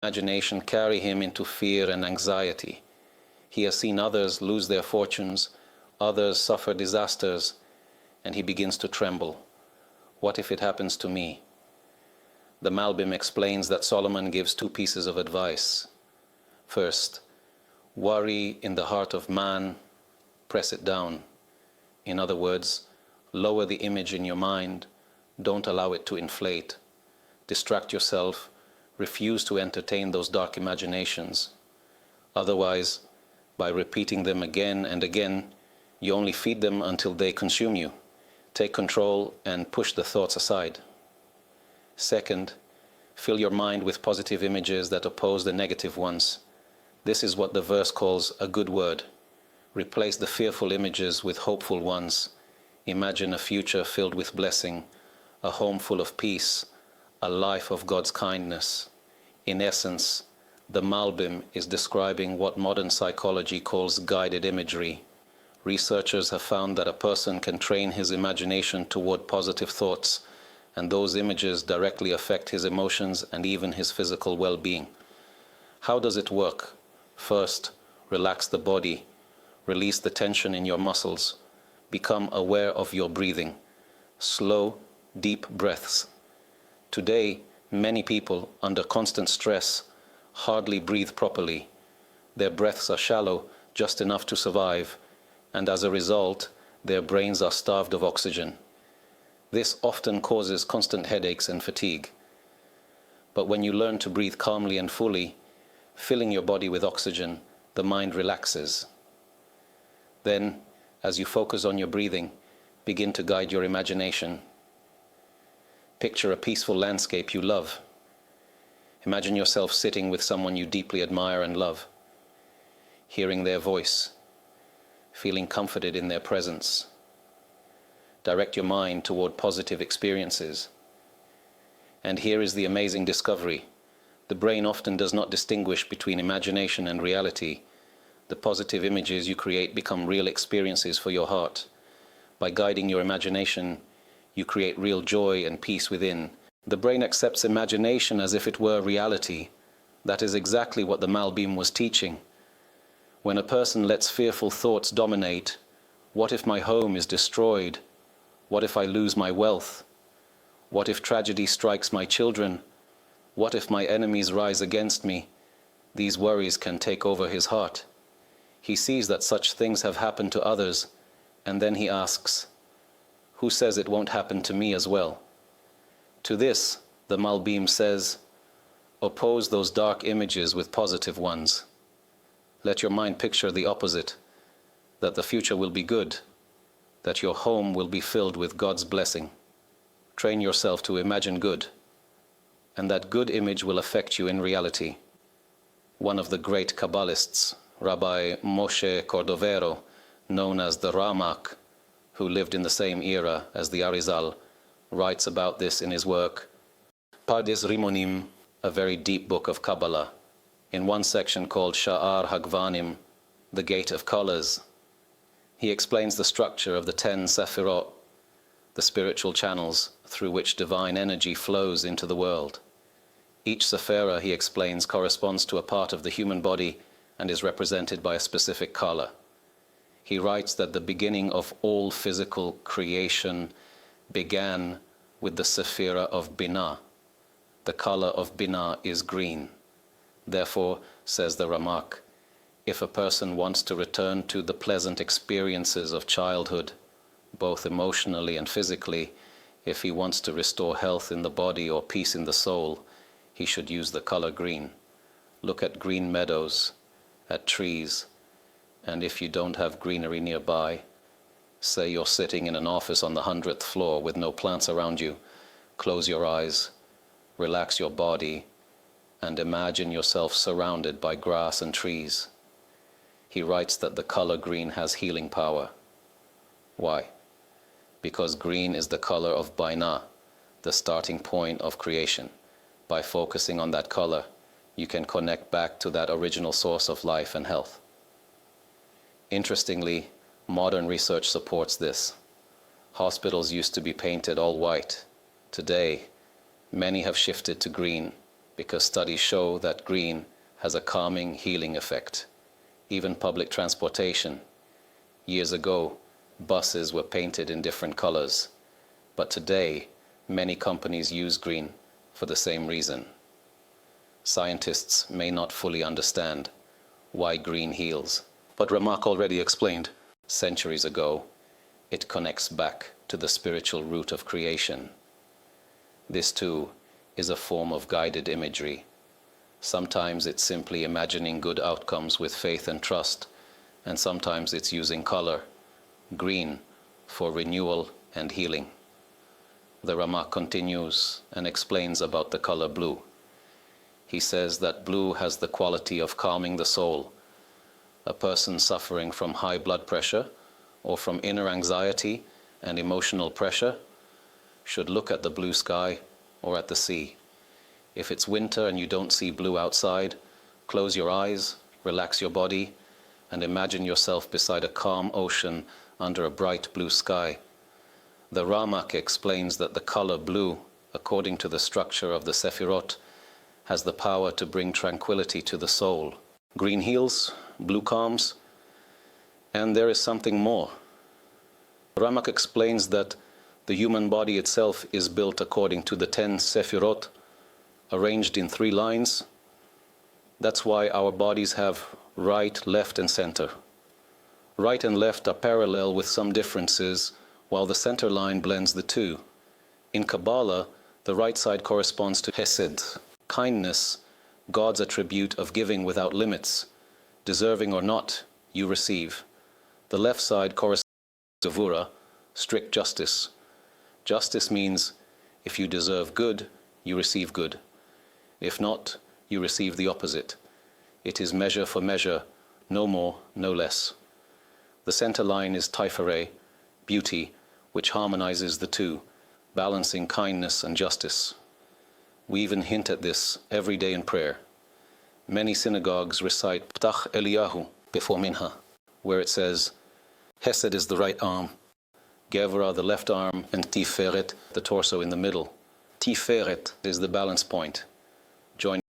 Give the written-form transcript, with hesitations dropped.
Imagination carry him into fear and anxiety. He has seen others lose their fortunes, others suffer disasters, and he begins to tremble. What if it happens to me? The Malbim explains that Solomon gives two pieces of advice. First, worry in the heart of man, press it down. In other words, lower the image in your mind, don't allow it to inflate. Distract yourself, refuse to entertain those dark imaginations. Otherwise, by repeating them again and again, you only feed them until they consume you. Take control and push the thoughts aside. Second, fill your mind with positive images that oppose the negative ones. This is what the verse calls a good word. Replace the fearful images with hopeful ones. Imagine a future filled with blessing, a home full of peace, a life of God's kindness. In essence, the Malbim is describing what modern psychology calls guided imagery. Researchers have found that a person can train his imagination toward positive thoughts, and those images directly affect his emotions and even his physical well-being. How does it work? First, relax the body, release the tension in your muscles, become aware of your breathing. Slow, deep breaths. Today, many people, under constant stress, hardly breathe properly. Their breaths are shallow, just enough to survive, and as a result, their brains are starved of oxygen. This often causes constant headaches and fatigue. But when you learn to breathe calmly and fully, filling your body with oxygen, the mind relaxes. Then, as you focus on your breathing, begin to guide your imagination. Picture a peaceful landscape you love. Imagine yourself sitting with someone you deeply admire and love, hearing their voice, feeling comforted in their presence. Direct your mind toward positive experiences. And here is the amazing discovery. The brain often does not distinguish between imagination and reality. The positive images you create become real experiences for your heart. By guiding your imagination, you create real joy and peace within. The brain accepts imagination as if it were reality. That is exactly what the Malbim was teaching. When a person lets fearful thoughts dominate, what if my home is destroyed? What if I lose my wealth? What if tragedy strikes my children? What if my enemies rise against me? These worries can take over his heart. He sees that such things have happened to others, and then he asks, who says it won't happen to me as well? To this, the Malbim says, oppose those dark images with positive ones. Let your mind picture the opposite, that the future will be good, that your home will be filled with God's blessing. Train yourself to imagine good, and that good image will affect you in reality. One of the great Kabbalists, Rabbi Moshe Cordovero, known as the Ramak, who lived in the same era as the Arizal, writes about this in his work, Pardes Rimonim, a very deep book of Kabbalah, in one section called Sha'ar Hagvanim, the Gate of Colors. He explains the structure of the 10 Sefirot, the spiritual channels through which divine energy flows into the world. Each Sephira, he explains, corresponds to a part of the human body and is represented by a specific color. He writes that the beginning of all physical creation began with the Sephira of Binah. The color of Binah is green. Therefore, says the Ramak, if a person wants to return to the pleasant experiences of childhood, both emotionally and physically, if he wants to restore health in the body or peace in the soul, he should use the color green. Look at green meadows, at trees, and if you don't have greenery nearby, say you're sitting in an office on the 100th floor with no plants around you, close your eyes, relax your body, and imagine yourself surrounded by grass and trees. He writes that the color green has healing power. Why? Because green is the color of Baina, the starting point of creation. By focusing on that color, you can connect back to that original source of life and health. Interestingly, modern research supports this. Hospitals used to be painted all white. Today, many have shifted to green because studies show that green has a calming, healing effect. Even public transportation. Years ago, buses were painted in different colors, but today, many companies use green for the same reason. Scientists may not fully understand why green heals, but Ramak already explained centuries ago, it connects back to the spiritual root of creation. This too is a form of guided imagery. Sometimes it's simply imagining good outcomes with faith and trust, and sometimes it's using color, green, for renewal and healing. The Ramak continues and explains about the color blue. He says that blue has the quality of calming the soul. A person suffering from high blood pressure or from inner anxiety and emotional pressure should look at the blue sky or at the sea. If it's winter and you don't see blue outside, close your eyes, relax your body, and imagine yourself beside a calm ocean under a bright blue sky. The Ramak explains that the color blue, according to the structure of the Sephirot, has the power to bring tranquility to the soul. Green heals, blue calms, and there is something more. Ramak explains that the human body itself is built according to the 10 Sephirot, arranged in 3 lines. That's why our bodies have right, left, and center. Right and left are parallel with some differences, while the center line blends the two. In Kabbalah, the right side corresponds to Hesed, kindness, God's attribute of giving without limits. Deserving or not, you receive. The left side corresponds to Gevurah, strict justice. Justice means if you deserve good, you receive good. If not, you receive the opposite. It is measure for measure, no more, no less. The center line is Taifareh, beauty, which harmonizes the two, balancing kindness and justice. We even hint at this every day in prayer. Many synagogues recite Ptach Eliyahu before Minha, where it says, Hesed is the right arm, Gevurah the left arm, and Tiferet the torso in the middle. Tiferet is the balance point. Join